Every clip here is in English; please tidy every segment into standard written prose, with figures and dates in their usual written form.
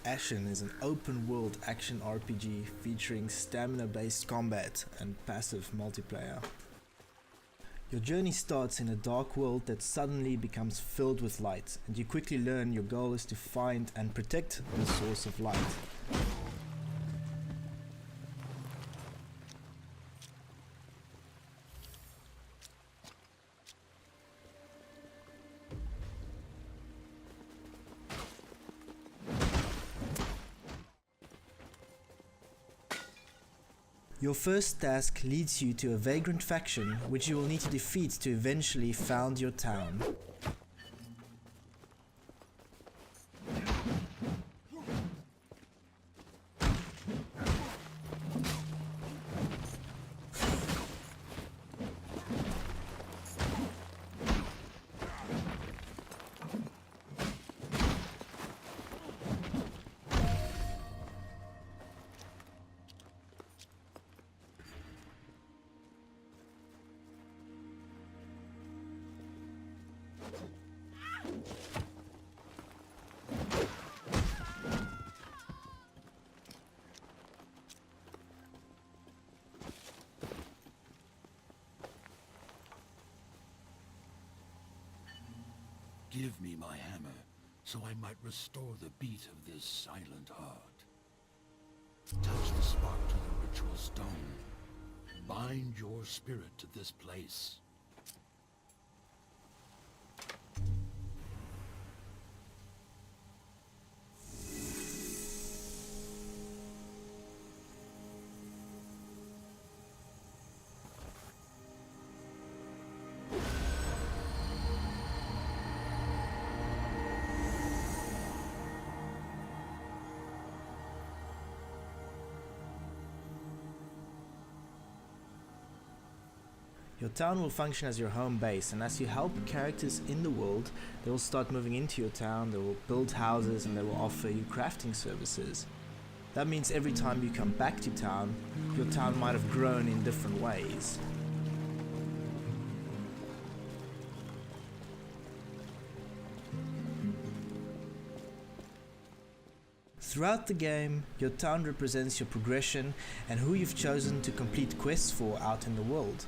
Ashen is an open-world action RPG featuring stamina-based combat and passive multiplayer. Your journey starts in a dark world that suddenly becomes filled with light, and you quickly learn your goal is to find and protect the source of light. Your first task leads you to a vagrant faction which you will need to defeat to eventually found your town. Give me my hammer, so I might restore the beat of this silent heart. Touch the spark to the ritual stone. Bind your spirit to this place. Your town will function as your home base, and as you help characters in the world, they will start moving into your town, they will build houses, and they will offer you crafting services. That means every time you come back to town, your town might have grown in different ways. Throughout the game, your town represents your progression and who you've chosen to complete quests for out in the world.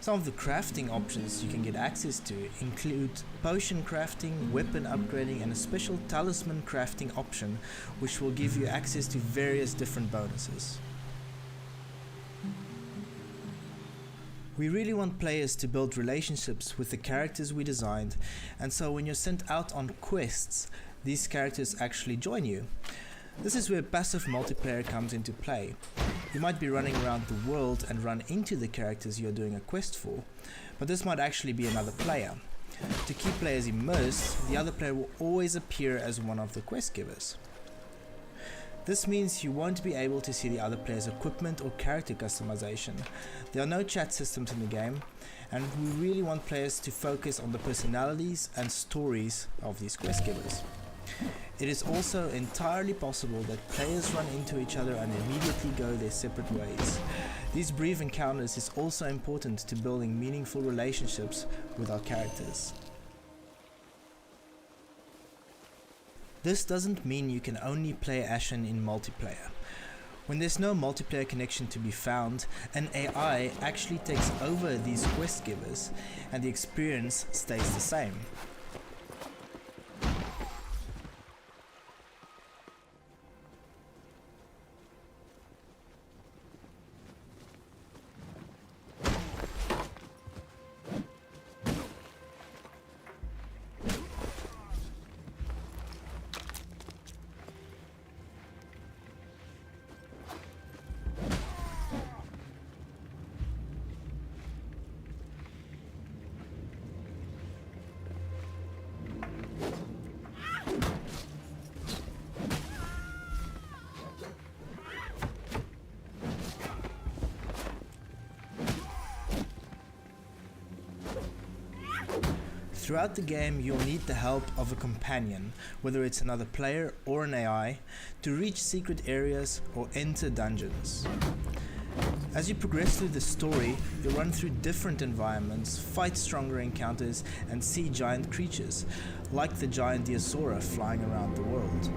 Some of the crafting options you can get access to include potion crafting, weapon upgrading, and a special talisman crafting option which will give you access to various different bonuses. We really want players to build relationships with the characters we designed, and so when you're sent out on quests, these characters actually join you. This is where passive multiplayer comes into play. You might be running around the world and run into the characters you're doing a quest for, but this might actually be another player. To keep players immersed, the other player will always appear as one of the quest givers. This means you won't be able to see the other player's equipment or character customization. There are no chat systems in the game, and we really want players to focus on the personalities and stories of these quest givers. It is also entirely possible that players run into each other and immediately go their separate ways. These brief encounters is also important to building meaningful relationships with our characters. This doesn't mean you can only play Ashen in multiplayer. When there's no multiplayer connection to be found, an AI actually takes over these quest givers and the experience stays the same. Throughout the game, you'll need the help of a companion, whether it's another player or an AI, to reach secret areas or enter dungeons. As you progress through the story, you'll run through different environments, fight stronger encounters, and see giant creatures, like the giant Deosaura flying around the world.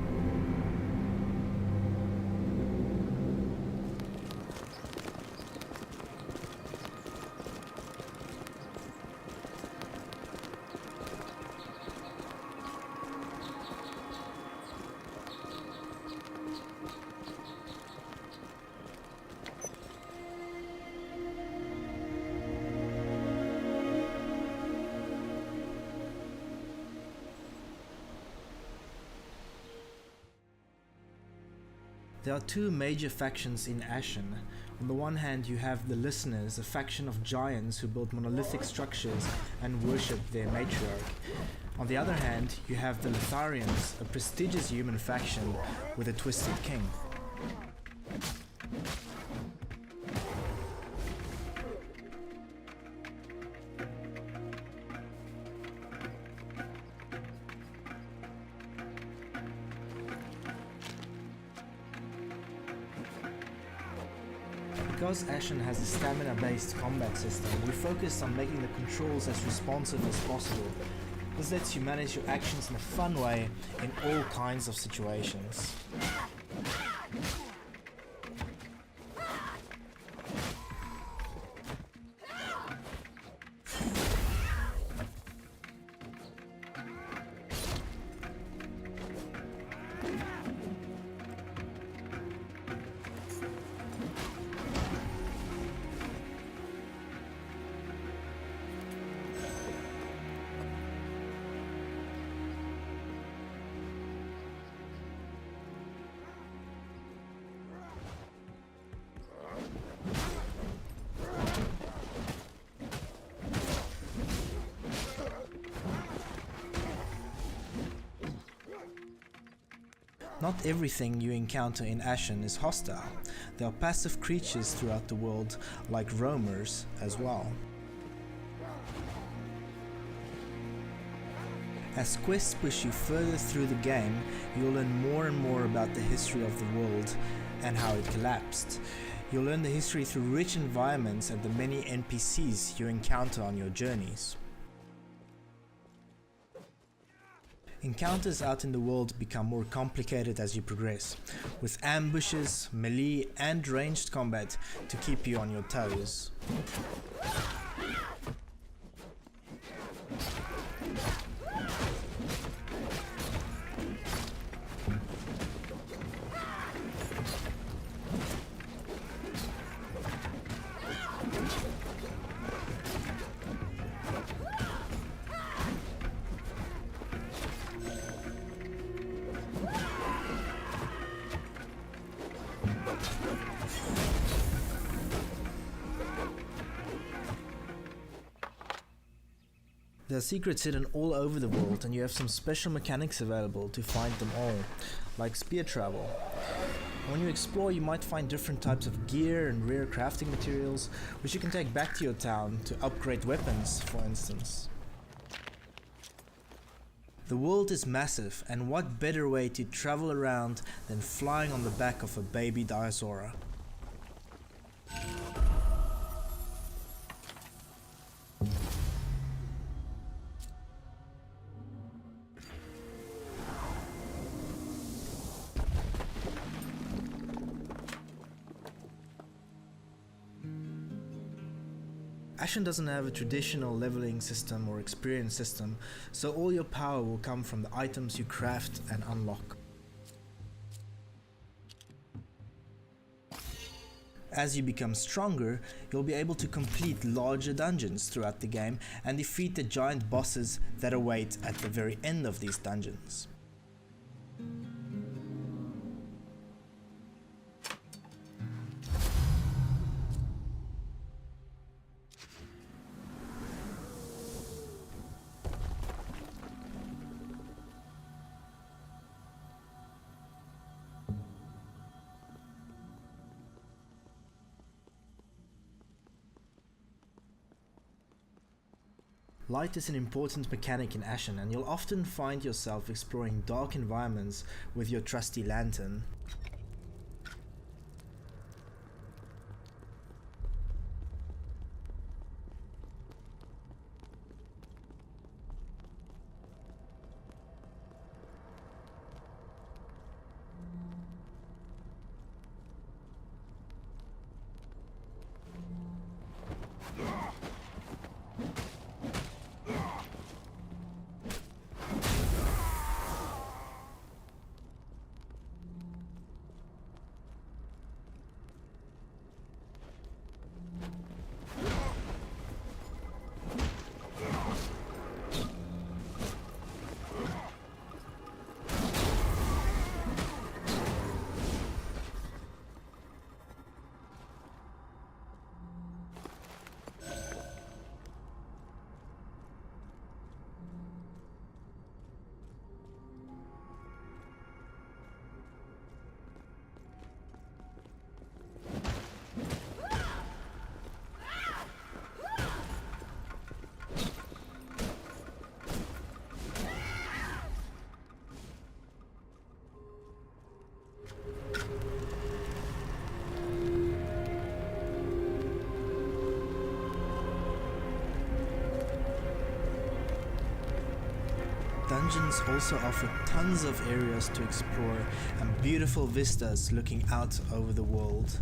There are two major factions in Ashen. On the one hand, you have the Listeners, a faction of giants who build monolithic structures and worship their matriarch. On the other hand, you have the Litharians, a prestigious human faction with a twisted king. Because Ashen has a stamina-based combat system, we focus on making the controls as responsive as possible. This lets you manage your actions in a fun way in all kinds of situations. Not everything you encounter in Ashen is hostile. There are passive creatures throughout the world, like roamers as well. As quests push you further through the game, you'll learn more and more about the history of the world and how it collapsed. You'll learn the history through rich environments and the many NPCs you encounter on your journeys. Encounters out in the world become more complicated as you progress, with ambushes, melee and ranged combat to keep you on your toes. There are secrets hidden all over the world, and you have some special mechanics available to find them all, like spear travel. When you explore, you might find different types of gear and rare crafting materials, which you can take back to your town to upgrade weapons, for instance. The world is massive, and what better way to travel around than flying on the back of a baby Deosaura? Ashen doesn't have a traditional leveling system or experience system, so all your power will come from the items you craft and unlock. As you become stronger, you'll be able to complete larger dungeons throughout the game and defeat the giant bosses that await at the very end of these dungeons. Light is an important mechanic in Ashen, and you'll often find yourself exploring dark environments with your trusty lantern. dungeons also offer tons of areas to explore and beautiful vistas looking out over the world.